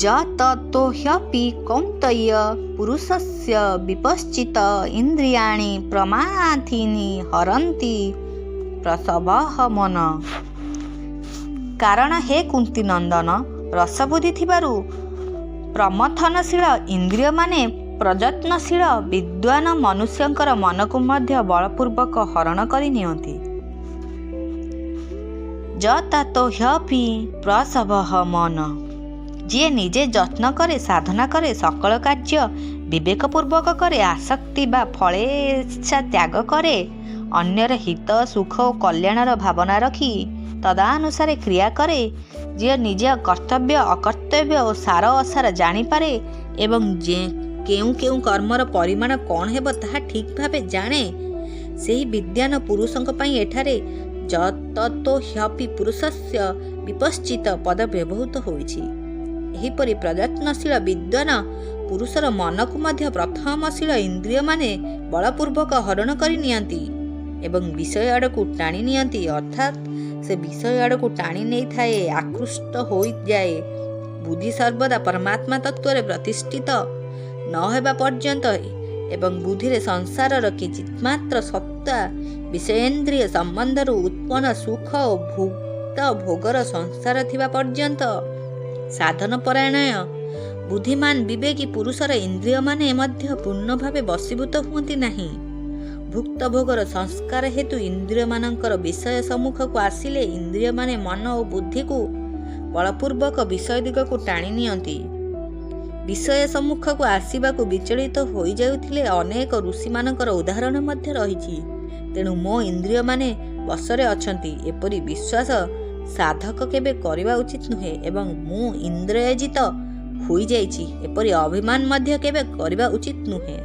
ततो ह्यपि कौन्तेय पुरुषस्य विपश्चित इन्द्रियाणि प्रमाथीनि हरन्ति प्रसवः मन। कारण हे कुंती नंदन, रसबुद्धि थिबारु प्रमथनशील इंद्रिय माने प्रयत्नशील विद्वान मनुष्यंकर मन को मध्य बलपूर्वक हरण करि नियंती। जतातो ह्यपि प्रसवः मन। जी निजे जत्न करे, साधना करे, सकल कार्य विवेकपूर्वक करे, आसक्ति बा फलेच्छा त्याग करे, अन्यर हित सुख और कल्याणर भावना रखी तदानुसारे क्रिया करे, जी निजे कर्तव्य अकर्तव्य और सार असार जानीपारे एवं जे केउ केउ कर्मर परिमाण कौन हेब ताहा ठीक भावे जाने, सेही विद्वान पुरुषंक पई एठारे जततो ह्यपि पुरुषस्य विपश्चित पद व्यवहृत होइछि। एहिपरि प्रयत्नशील विद्वान पुरुषर मन को मध्य प्रथमशील इंद्रिय माने बलपूर्वक हरण करि नियंती एवं विषय आड़कू टाणी नियंती, अर्थात से विषय आड़कू टाणी नहीं थाए, आकृष्ट हो जाए। बुद्धि सर्वदा परमात्मा तत्व प्रतिष्ठित न हेबा पर्यंत एवं बुद्धि संसार किंचितमात्र सत्ता विषयेन्द्रिय संबंध उत्पन्न सुख और भुक्त भोगर संसार थिबा पर्यंत साधन परायण बुद्धिमान विवेकी पुरुषर इंद्रिय माने मध्य पूर्ण भावे वशीभूत हुअंती नहीं। भुक्त भोगर संस्कार हेतु इंद्रिय मानकर विषय सम्मुख को आसिले इंद्रिय माने मन और बुद्धि को बलपूर्वक विषय दिग को टाणी नियंती। विषय सम्मुख को आसवा को विचलित हो जाउथिले अनेक ऋषि मानकर उदाहरण मध्य रहिछि। तेणु मो इंद्रिय माने वशरे अछंती एपरि विश्वास साधक केबे करिबा उचित नुहे एवं मु इंद्रियजित होई जाइछि एपरि अभिमान मध्य केबे करिबा उचित नुहे।